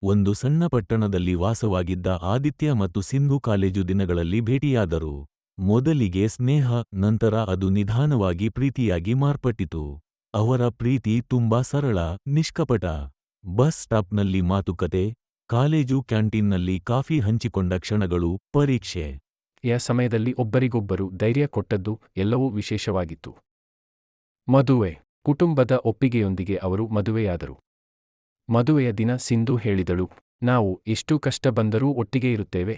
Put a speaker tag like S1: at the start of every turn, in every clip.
S1: ಒಂದು ಸಣ್ಣ ಪಟ್ಟಣದಲ್ಲಿ ವಾಸವಾಗಿದ್ದ ಆದಿತ್ಯ ಮತ್ತು ಸಿಂಧು ಕಾಲೇಜು ದಿನಗಳಲ್ಲಿ ಭೇಟಿಯಾದರು. ಮೊದಲಿಗೆ ಸ್ನೇಹ, ನಂತರ ಅದು ನಿಧಾನವಾಗಿ ಪ್ರೀತಿಯಾಗಿ ಮಾರ್ಪಟ್ಟಿತು. ಅವರ ಪ್ರೀತಿ ತುಂಬಾ ಸರಳ, ನಿಷ್ಕಪಟ. ಬಸ್ ಸ್ಟಾಪ್ನಲ್ಲಿ ಮಾತುಕತೆ, ಕಾಲೇಜು ಕ್ಯಾಂಟೀನ್ನಲ್ಲಿ ಕಾಫಿ ಹಂಚಿಕೊಂಡ ಕ್ಷಣಗಳು, ಪರೀಕ್ಷೆ
S2: ಯ ಸಮಯದಲ್ಲಿ ಒಬ್ಬರಿಗೊಬ್ಬರು ಧೈರ್ಯ ಕೊಟ್ಟದ್ದು ಎಲ್ಲವೂ ವಿಶೇಷವಾಗಿತ್ತು. ಮದುವೆ. ಕುಟುಂಬದ ಒಪ್ಪಿಗೆಯೊಂದಿಗೆ ಅವರು ಮದುವೆಯಾದರು. ಮದುವೆಯ ದಿನ ಸಿಂಧು ಹೇಳಿದಳು, ನಾವು ಎಷ್ಟು ಕಷ್ಟ ಬಂದರೂ ಒಟ್ಟಿಗೆ ಇರುತ್ತೇವೆ.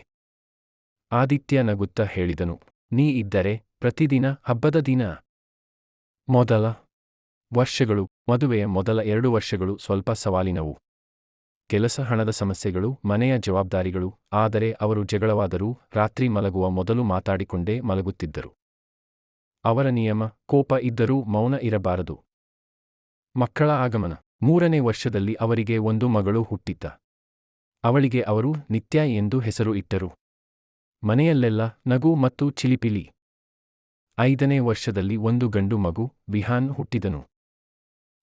S2: ಆದಿತ್ಯ ನಗುತ್ತಾ ಹೇಳಿದನು, ನೀ ಇದ್ದರೆ ಪ್ರತಿದಿನ ಹಬ್ಬದ ದಿನ. ಮೊದಲ ವರ್ಷಗಳು. ಮದುವೆಯ ಮೊದಲ 2 ವರ್ಷಗಳು ಸ್ವಲ್ಪ ಸವಾಲಿನವು. ಕೆಲಸ, ಹಣದ ಸಮಸ್ಯೆಗಳು, ಮನೆಯ ಜವಾಬ್ದಾರಿಗಳು. ಆದರೆ ಅವರು ಜಗಳವಾದರೂ ರಾತ್ರಿ ಮಲಗುವ ಮೊದಲು ಮಾತಾಡಿಕೊಂಡೇ ಮಲಗುತ್ತಿದ್ದರು. ಅವರ ನಿಯಮ, ಕೋಪ ಇದ್ದರೂ ಮೌನ ಇರಬಾರದು. ಮಕ್ಕಳ ಆಗಮನ. 3ನೇ ವರ್ಷದಲ್ಲಿ ಅವರಿಗೆ ಒಂದು ಮಗಳು ಹುಟ್ಟಿತ. ಅವಳಿಗೆ ಅವರು ನಿತ್ಯ ಎಂದು ಹೆಸರು ಇಟ್ಟರು. ಮನೆಯಲ್ಲೆಲ್ಲ ನಗು ಮತ್ತು ಚಿಲಿಪಿಲಿ. 5ನೇ ವರ್ಷದಲ್ಲಿ ಒಂದು ಗಂಡು ಮಗು, ವಿಹಾನ್, ಹುಟ್ಟಿದನು.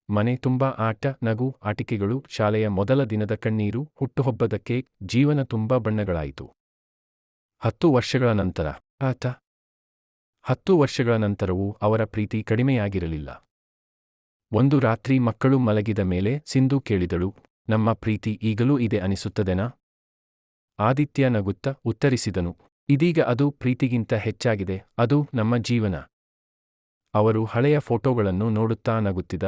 S2: ಮನೆ ತುಂಬ ಆಟ, ನಗು, ಆಟಿಕೆಗಳು, ಶಾಲೆಯ ಮೊದಲ ದಿನದ ಕಣ್ಣೀರು, ಹುಟ್ಟುಹಬ್ಬದ ಕೇಕ್, ಜೀವನ ತುಂಬ ಬಣ್ಣಗಳಾಯಿತು. 10 ವರ್ಷಗಳ ನಂತರ. 10 ವರ್ಷಗಳ ನಂತರವೂ ಅವರ ಪ್ರೀತಿ ಕಡಿಮೆಯಾಗಿರಲಿಲ್ಲ. ಒಂದು ರಾತ್ರಿ ಮಕ್ಕಳು ಮಲಗಿದ ಮೇಲೆ ಸಿಂಧು ಕೇಳಿದಳು, ನಮ್ಮ ಪ್ರೀತಿ ಈಗಲೂ ಇದೆ ಅನಿಸುತ್ತದೆನಾ? ಆದಿತ್ಯ ನಗುತ್ತಾ ಉತ್ತರಿಸಿದನು, ಇದೀಗ ಅದು ಪ್ರೀತಿಗಿಂತ ಹೆಚ್ಚಾಗಿದೆ, ಅದು ನಮ್ಮ ಜೀವನ. ಅವರು ಹಳೆಯ ಫೋಟೋಗಳನ್ನು ನೋಡುತ್ತಾ ನಗುತ್ತಿದ್ದ.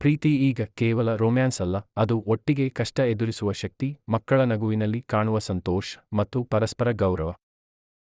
S2: ಪ್ರೀತಿ ಈಗ ಕೇವಲ ರೊಮ್ಯಾನ್ಸ್ ಅಲ್ಲ, ಅದು ಒಟ್ಟಿಗೆ ಕಷ್ಟ ಎದುರಿಸುವ ಶಕ್ತಿ, ಮಕ್ಕಳ ನಗುವಿನಲ್ಲಿ ಕಾಣುವ ಸಂತೋಷ ಮತ್ತು ಪರಸ್ಪರ ಗೌರವ.